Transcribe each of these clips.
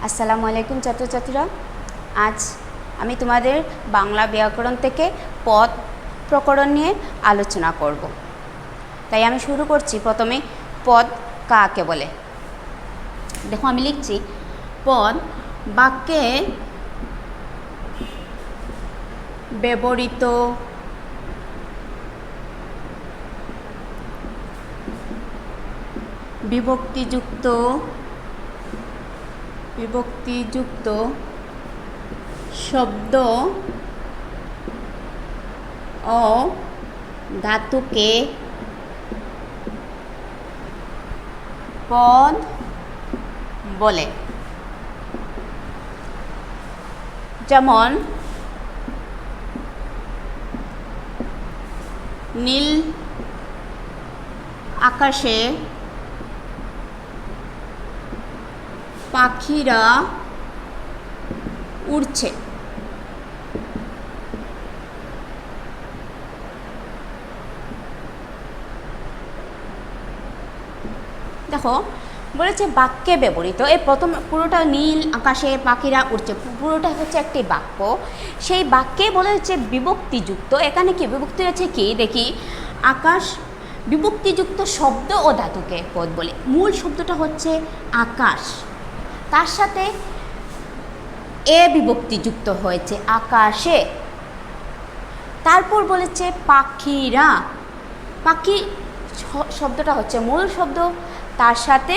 আসসালামু আলাইকুম ছাত্রছাত্রীরা। আজ আমি তোমাদের বাংলা ব্যাকরণ থেকে পদ প্রকরণ নিয়ে আলোচনা করব। তাই আমি শুরু করছি। প্রথমে পদ কাকে বলে? দেখো আমি লিখছি, পদ বাক্যে ব্যবহৃত বিভক্তিযুক্ত শব্দ ও ধাতুকে পদ বলে। যেমন নীল আকাশে পাখিরা উড়ছে। দেখো বলেছে বাক্যে ব্যবহৃত, এই প্রথম পুরোটা নীল আকাশে পাখিরা উড়ছে, পুরোটা হচ্ছে একটি বাক্য। সেই বাক্যে বলা হচ্ছে বিভক্তিযুক্ত। এখানে কি বিভক্তি আছে কি দেখি, আকাশ বিভক্তিযুক্ত শব্দ ও ধাতুকে পদ বলে। মূল শব্দটা হচ্ছে আকাশ, তার সাথে এ বিভক্তিযুক্ত হয়েছে আকাশে। তারপর বলেছে পাখিরা, পাখি শব্দটা হচ্ছে মূল শব্দ, তার সাথে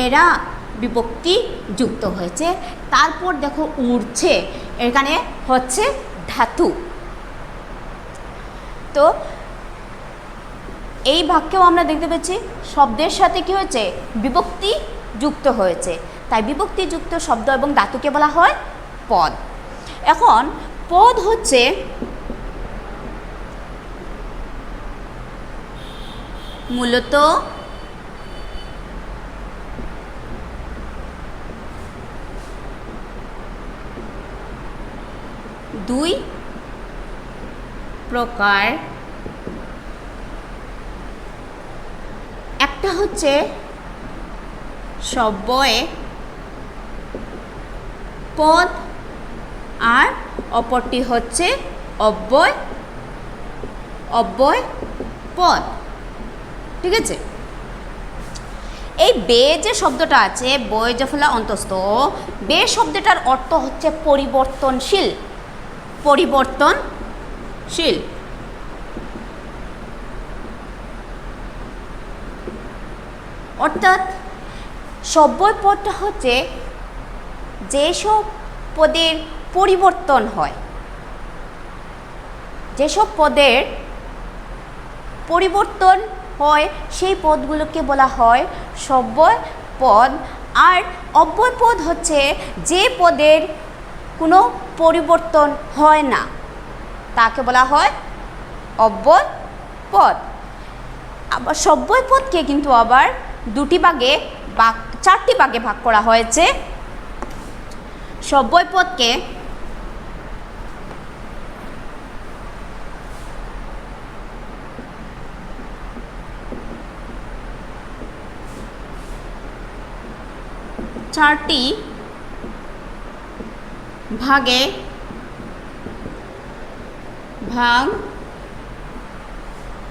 এরা বিভক্তি যুক্ত হয়েছে। তারপর দেখো উড়ছে, এখানে হচ্ছে ধাতু। তো এই বাক্যেও আমরা দেখতে পাচ্ছি শব্দের সাথে কি হয়েছে, বিভক্তি যুক্ত হয়েছে। তাই বিভক্তিযুক্ত শব্দ এবং ধাতুকে বলা হয় পদ। এখন পদ হচ্ছে মূলত দুই প্রকার। একটা হচ্ছে সব্যয় পদ আর অপরটি হচ্ছে অব্যয় পদ। ঠিক আছে, এই বে যে শব্দটা আছে, বয় যে ফলা অন্তস্থ, বে শব্দটার অর্থ হচ্ছে পরিবর্তনশীল। অর্থাৎ সব্যয় পদটা হচ্ছে যেসব পদের পরিবর্তন হয়, যেসব পদের পরিবর্তন হয় সেই পদগুলোকে বলা হয় সব্যয় পদ। আর অব্যয় পদ হচ্ছে যে পদের কোনো পরিবর্তন হয় না, তাকে বলা হয় অব্যয় পদ। আবার সব্যয় পদকে কিন্তু আবার চারটি ভাগে ভাগ করা হয়েছে। সব্যয় পদকে চারটি ভাগে ভাগ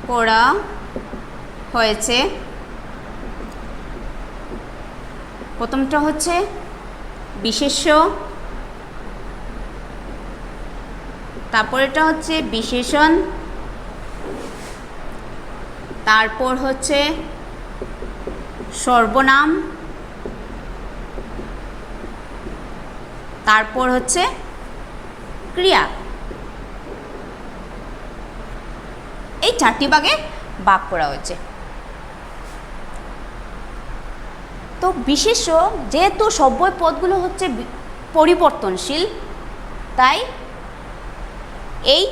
করা হয়েছে। প্রথমটা হচ্ছে বিশেষ্য, তারপর এটা হচ্ছে বিশেষণ, তারপর হচ্ছে সর্বনাম, তারপর হচ্ছে ক্রিয়া। এই চারটি ভাগে ভাগ করা হয়েছে। তো বিশেষ্য, যেহেতু সব্যয় পদগুলো হচ্ছে পরিবর্তনশীল, তাই এই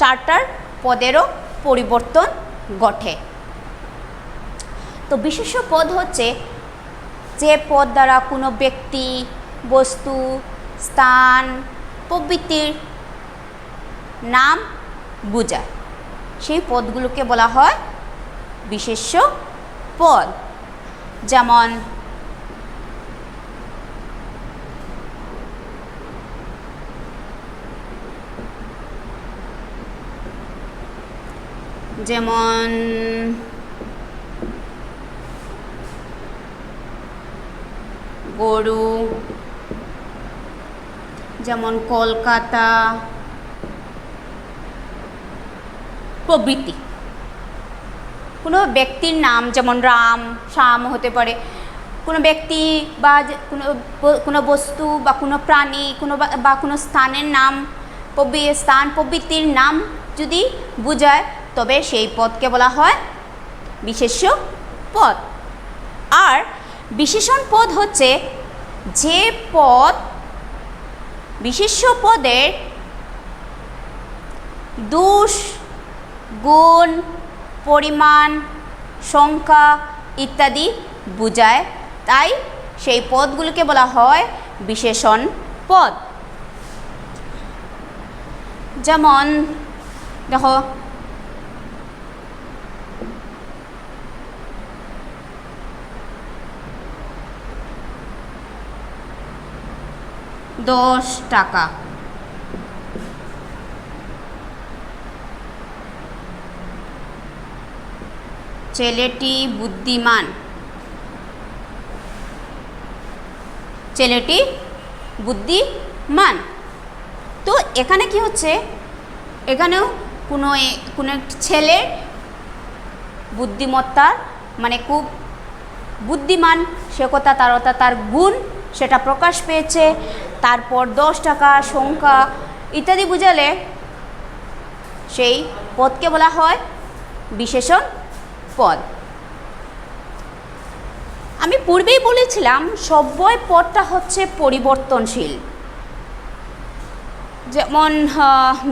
চারটার পদেরও পরিবর্তন ঘটে। তো বিশেষ্য পদ হচ্ছে যে পদ দ্বারা কোনো ব্যক্তি, বস্তু, স্থান প্রভৃতির নাম বোঝায়, সেই পদগুলোকে বলা হয় বিশেষ্য পদ। যেমন যেমন গরু, যেমন কলকাতা প্রভৃতি। কোনো ব্যক্তির নাম যেমন রাম, শ্যাম হতে পারে। কোনো ব্যক্তি বা কোনো বস্তু বা কোনো প্রাণী বা কোনো স্থানের নাম, স্থান প্রভৃতির নাম যদি বোঝায় তবে সেই পদকে বলা হয় বিশেষ্য পদ। আর বিশেষণ পদ হচ্ছে যে পদ বিশেষ্য পদের দোষ, গুণ, পরিমাণ, সংখ্যা ইত্যাদি বোঝায়, তাই সেই পদগুলোকে বলা হয় বিশেষণ পদ। যেমন দেখো, ৳10, ছেলেটি বুদ্ধিমান, ছেলেটি বুদ্ধিমান। তো এখানে কি হচ্ছে, এখানেও কোনো একটি ছেলের বুদ্ধিমত্তার মানে খুব বুদ্ধিমান সে কথা, তার অর্থাৎ তার গুণ সেটা প্রকাশ পেয়েছে। তারপর ৳10 সংখ্যা ইত্যাদি বুঝালে সেই পদকে বলা হয় বিশেষণ পদ। আমি পূর্বেই বলেছিলাম সব্যয় পদটা হচ্ছে পরিবর্তনশীল। যেমন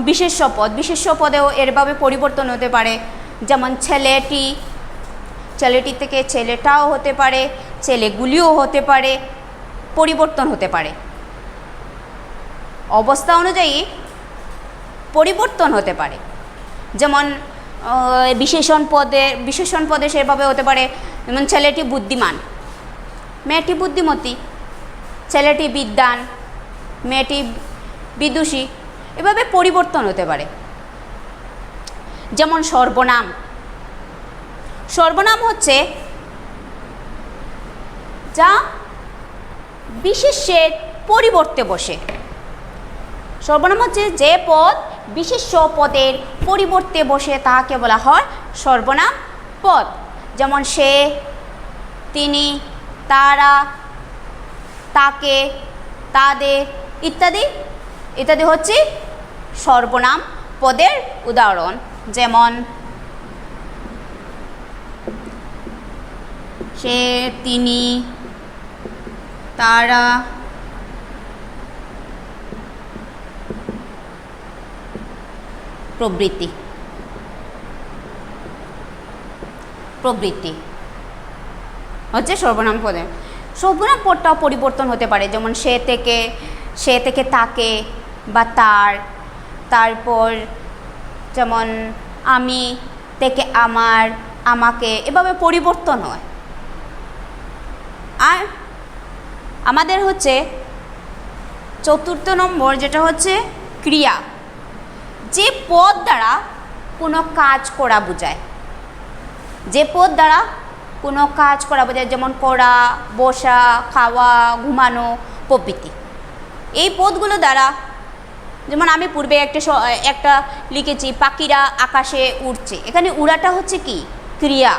বিশেষ্য পদ, বিশেষ্য পদেও এরভাবে পরিবর্তন হতে পারে। যেমন ছেলেটি, ছেলেটি থেকে ছেলেটাও হতে পারে, ছেলেগুলিও হতে পারে, পরিবর্তন হতে পারে, অবস্থা অনুযায়ী পরিবর্তন হতে পারে। যেমন বিশেষণ পদে সেভাবে হতে পারে, যেমন ছেলেটি বুদ্ধিমান, মেয়েটি বুদ্ধিমতী, ছেলেটি বিদ্বান, মেয়েটি বিদুষী, এভাবে পরিবর্তন হতে পারে। যেমন সর্বনাম, সর্বনাম হচ্ছে যা বিশেষ্যের পরিবর্তে বসে। সর্বনাম হচ্ছে যে পদ বিশেষ্য পদের পরিবর্তে বসে তাহাকে বলা হয় সর্বনাম পদ। যেমন সে, তিনি, তারা, তাকে, তাদের ইত্যাদি ইত্যাদি হচ্ছে সর্বনাম পদের উদাহরণ। যেমন সে, তিনি, তারা, প্রবৃত্তি হচ্ছে সর্বনাম পদে। সর্বনাম পদটাও পরিবর্তন হতে পারে। যেমন সে থেকে তাকে বা তার, তারপর যেমন আমি থেকে আমার, আমাকে, এভাবে পরিবর্তন হয়। আর আমাদের হচ্ছে 4র্থ নম্বর, যেটা হচ্ছে ক্রিয়া। যে পদ দ্বারা কোনো কাজ করা বোঝায়, যে পদ দ্বারা কোনো কাজ করা বোঝায়, যেমন পড়া, বসা, খাওয়া, ঘুমানো প্রভৃতি। এই পদগুলো দ্বারা, যেমন আমি পূর্বে একটা লিখেছি পাখিরা আকাশে উড়ছে, এখানে উড়াটা হচ্ছে কি ক্রিয়া।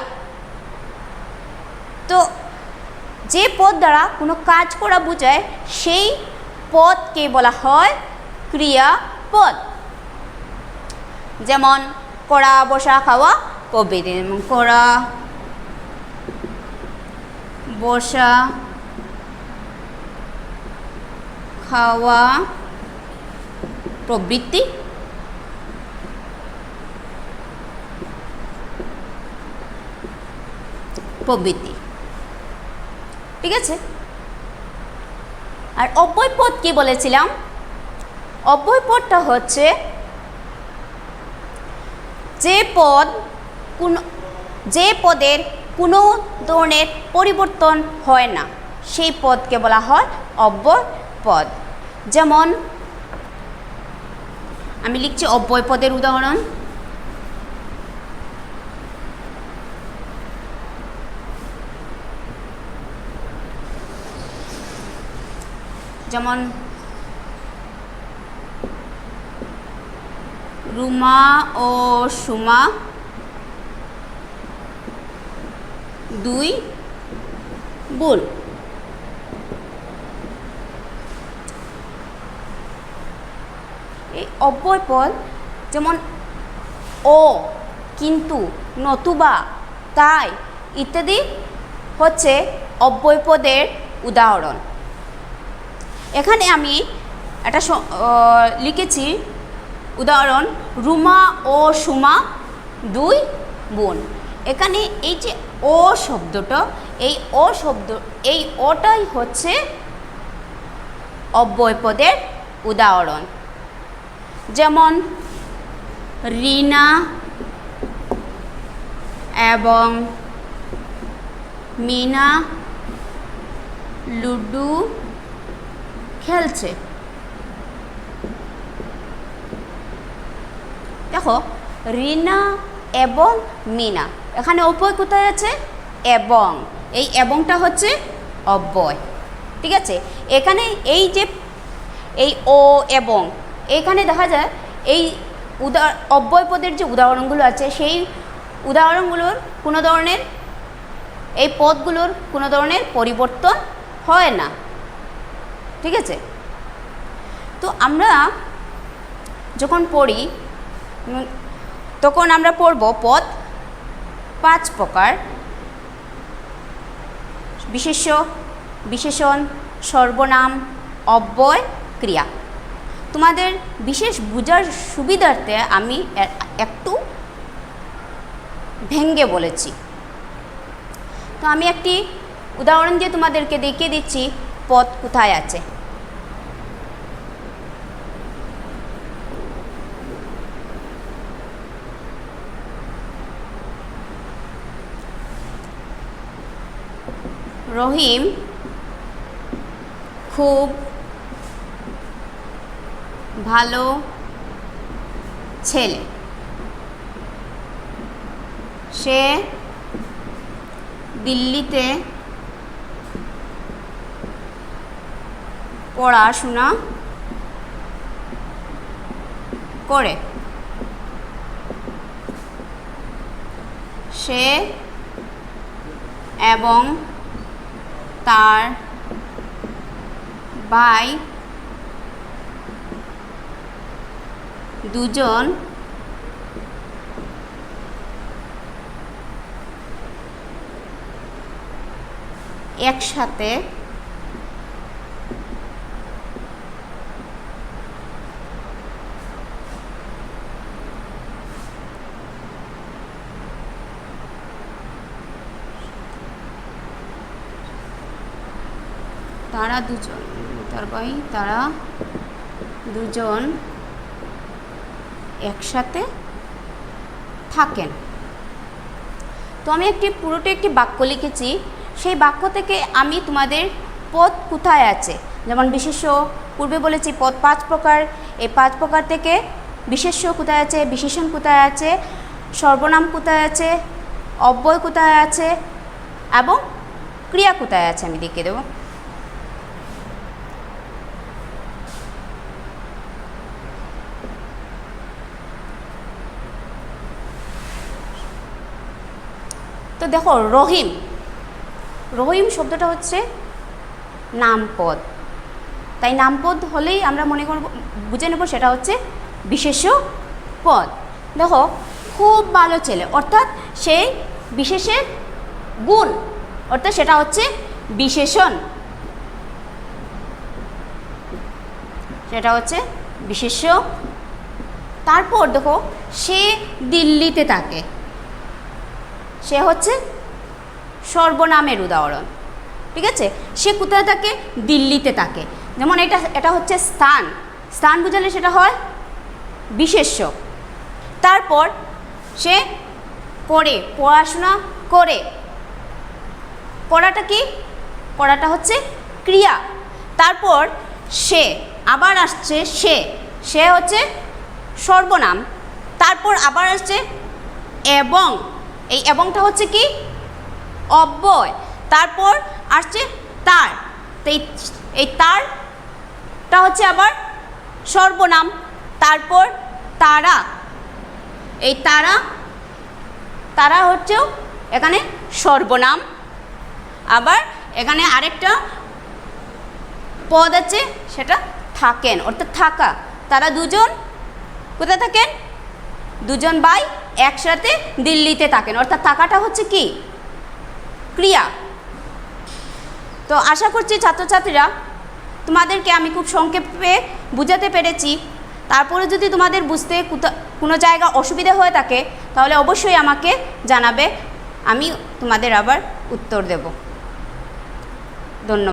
তো যে পদ দ্বারা কোনো কাজ করা বোঝায় সেই পদকে বলা হয় ক্রিয়াপদ। যেমন করা, বসা, খাওয়া প্রভৃতি। করা, বসা, খাওয়া প্রভৃতি। ঠিক আছে। আর অব্যয় পদ কি বলেছিলাম? অব্যয় পদটা হচ্ছে যে পদের কোনো ধরনের পরিবর্তন হয় না সেই পদকে বলা হয় অব্যয় পদ। যেমন আমি লিখছি অব্যয় পদের উদাহরণ। যেমন রুমা ও সুমা 2 বোন। এই অব্যয় পদ যেমন ও, কিন্তু, নতুবা, তাই ইত্যাদি হচ্ছে অব্যয় পদের উদাহরণ। এখানে আমি একটা লিখেছি উদাহরণ, রুমা ও সুমা 2 বোন। এখানে এই যে ও শব্দটা, এই ওটাই হচ্ছে অব্যয় পদের উদাহরণ। যেমন রিনা এবং মিনা লুডো খেলছে। দেখো রিনা এবং মিনা, এখানে অব্যয় কোথায় আছে? এবং। এই এবংটা হচ্ছে অব্যয়, ঠিক আছে। এখানে এই যে এই ও এবং, এখানে দেখা যায় এই অব্যয় পদের যে উদাহরণগুলো আছে, সেই উদাহরণগুলোর কোনো ধরনের, এই পদগুলোর কোনো ধরনের পরিবর্তন হয় না, ঠিক আছে। তো আমরা যখন পড়ি তখন আমরা পড়ব পদ 5 প্রকার: বিশেষ্য, বিশেষণ, সর্বনাম, অব্যয়, ক্রিয়া। তোমাদের বিশেষ বোঝার সুবিধার্থে আমি একটু ভেঙে বলেছি। তো আমি একটি উদাহরণ দিয়ে তোমাদেরকে দেখিয়ে দিচ্ছি পদ কোথায় আছে। রহিম খুব ভালো ছেলে। সে দিল্লিতে পড়াশোনা করে। সে এবং তার ভাই দুজন একসাথে তারা দুজন একসাথে থাকেন। তো আমি পুরোটা একটি বাক্য লিখেছি। সেই বাক্য থেকে আমি তোমাদের পদ কোথায় আছে, যেমন বিশেষ্য, পূর্বে বলেছি পদ 5 প্রকার। এই 5 প্রকার থেকে বিশেষ্য কোথায় আছে, বিশেষণ কোথায় আছে, সর্বনাম কোথায় আছে, অব্যয় কোথায় আছে এবং ক্রিয়া কোথায় আছে আমি দেখিয়ে দেব। তো দেখো রহিম শব্দটা হচ্ছে নামপদ, তাই নামপদ হলেই আমরা মনে করব, বুঝে নেব সেটা হচ্ছে বিশেষ্য পদ। দেখো খুব ভালো ছেলে, অর্থাৎ সেই বিশেষের গুণ, অর্থাৎ সেটা হচ্ছে বিশেষণ, সেটা হচ্ছে বিশেষ্য। তারপর দেখো সে দিল্লিতে থাকে, সে হচ্ছে সর্বনামের উদাহরণ, ঠিক আছে। সে কোথায় থাকে? দিল্লিতে থাকে। যেমন এটা হচ্ছে স্থান বোঝালে সেটা হয় বিশেষ্য। তারপর সে পড়াশোনা করে, করাটা কি? করাটা হচ্ছে ক্রিয়া। তারপর সে আবার আসছে, সে হচ্ছে সর্বনাম। তারপর আবার আসছে এবং, এই এবংটা হচ্ছে কি? অব্যয়। তারপর আসছে তার, এই তার টা হচ্ছে আবার সর্বনাম। তারপর তারা, এই তারা, তারা হচ্ছেও এখানে সর্বনাম। আবার এখানে আরেকটা পদ আছে, সেটা থাকেন, অর্থাৎ থাকা। তারা দুজন কোথায় থাকেন? দুজন ভাই একসাথে দিল্লিতে থাকেন, অর্থাৎ থাকাটা হচ্ছে কি? ক্রিয়া। তো আশা করছি ছাত্রছাত্রীরা তোমাদেরকে আমি খুব সংক্ষেপে বুঝাতে পেরেছি। তারপরে যদি তোমাদের বুঝতে কোনো জায়গা অসুবিধা হয়ে থাকে তাহলে অবশ্যই আমাকে জানাবে, আমি তোমাদের আবার উত্তর দেব। ধন্যবাদ।